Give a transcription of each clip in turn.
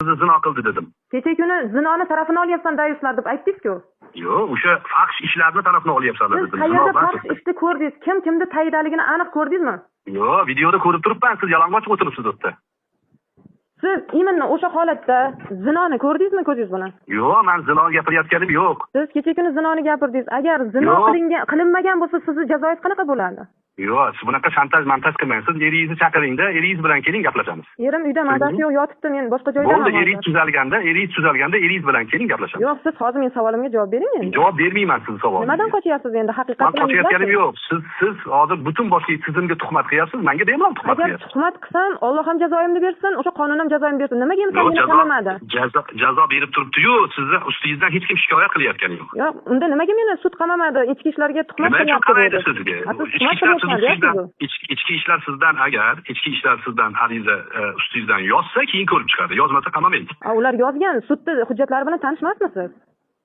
Sizni zino qildi dedim. Kecha kuni zinoni tarafini olyapsan dayuslar deb aytdingiz-ku. Yo'q, o'sha fahsh ishlarni tarafini olyapsan Siz dedim. qayerda fahsh ishni ko'rdingiz? Kimni tayinlaligini aniq ko'rdingizmi? Yo'q, videoda ko'rib turibman, siz yalang'och o'tiribsiz o'tda. Siz imonni o'sha holatda zinoni ko'rdingizmi ko'zingiz bilan? Yo'q, men zino gapirayotganim yo'q. Siz kecha kuni zinoni gapirdingiz. Agar zino qilinmagan bo'lsa, sizni jazoyingiz qanaqa bo'lardi? Yo'q, siz bunaqa montaj qilmang. Siz eringizni chaqiring-da, eringiz bilan keling gaplashamiz. Erim uyda mazasi yo'q, yotibdi, men boshqa joydaman. Bo'ldi, eringiz tuzalganda eringiz bilan keling gaplashamiz. Yo'q, siz hozir men savolimga javob bering endi. Javob bermayman siz savolimga. Nimadan qochyapsiz endi haqiqatdan? Men qochayotganim yo'q. Siz hozir butun boshli tizimga tuhmat qilyapsiz. Menga bemalol tuhmat qilyapsiz. Agar tuhmat qilsam, Alloh ham jazoimni bersin, o'sha qonun ham jazoimni bersin. Nimaga imkon meni qamamadi? Jazo berib turibdi-yu, sizni ustingizdan hech kim shikoyat qilayotgani yo'q. Yo'q, unda nimaga meni sud qamamadi? Ichki ishlarga tuhmat qilyapti. Ichki ishlar sizdan ariza ustingizdan yozsa, keyin ko'rib chiqadi. Yozmasa qamamaydi. Ular yozgan, sudda hujjatlari bilan tanishmasmisiz?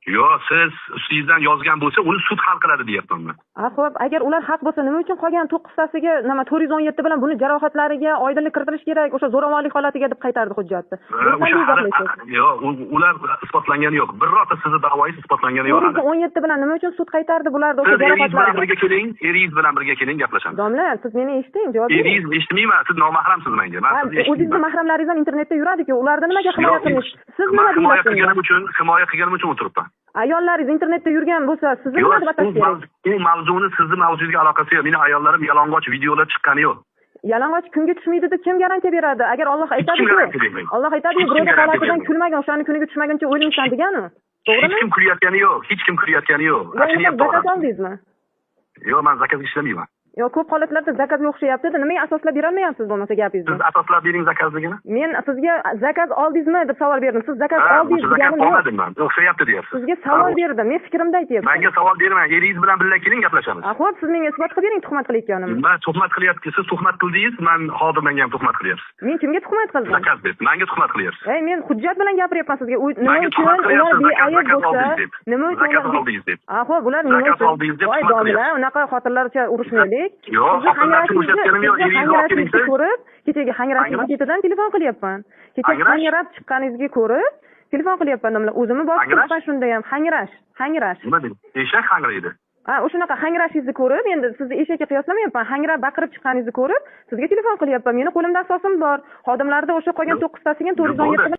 Yo'q, siz ustingizdan yozgan bo'lsa, uni sud hal qiladi deyapman men. Xo'p, agar ular haq bo'lsa, nima uchun qolgan 9tasiga 417 bilan buni jarohatlariga oydinlik kiritilish kerak, o'sha zo'ravonlik holatiga deb qaytardi hujjatni. Yo'q, ular isbotlangani yo'q. Birorta sizni da'voyingiz isbotlangani yo'q. 417 bilan nima uchun sud qaytardi bularni o'sha jarohatlarga? Eringiz bilan birga keling, gaplashamiz. Domla, siz meni eshiting, javob bering. Eringiz eshitmayman, siz nomahramsiz menga. Men sizni eshitmayman. O'zingizning mahramlaringiz ham internetda yuradi-ku, ularni nimaga himoya qilasiz? Siz nima deyapsiz? Himoya qilganim uchun o'tiribman. Ayollaringiz internetda yurgan bo'lsa, sizni nima deb atash kerak? Bu mavzuni sizni mavzuga aloqasi yo'q. Mening ayollarim yalang'och videolar chiqqani yo'q. Yalang'och kunga tushmaydi deb kim garantiya beradi? Agar Alloh aytadi-ku, birovning holatidan kulmagan, o'shani kuniga tushmaguncha o'ylaysan degani. To'g'rimi? Hech kim kulayotgani yo'q. Zakat oldingizmi? Yo'q, men zakatga ishlamayman. Yo'q, ko'p holatlarda zakatga o'xshayapti-da. Nimaga asoslab bera olmayapsiz bo'lmasa gapingizni? Siz asoslab bering zakatligini. Men sizga zakat oldingizmi deb savol berdim. Siz zakat oldingiz deganim yo'q. O'xshayapti deyapsiz. Sizga savol berdim. Men fikrimni aytyapman. Menga savol bermang. Eringiz bilan birga keling gaplashamiz. Xo'p, siz menga isbot qilib bering tuhmat qilayotganimni. Men tuhmat qilyapsiz, siz tuhmat qildingiz, men hozir menga ham tuhmat qilyapsiz. Men kimga tuhmat qildim? Zakat deb. Menga tuhmat qilyapsiz. Men hujjat bilan gapiryapman sizga. Nima uchun ular beayb bo'lsa, nima uchun oldingiz deb. Xo'p, ular nima uchun? Voy domla, unaqa xotinlarcha urushmaylik. Yo'q, kechagi hangrashni ketidan telefon qilyapman. Kecha hangrab chiqqaningizga ko'rib telefon qilyapman domla. O'zimni bosib turibman shunda ham hangrash. Nima deydi? Eshak hangraydi. O'shanaqa hangrashingizni ko'rib, endi sizni eshakka qiyoslamayapman. Hangrab baqirib chiqqaningizni ko'rib, sizga telefon qilyapman. Meni qo'limda asosim bor. Xodimlarda o'sha qolgan 9tasiga 417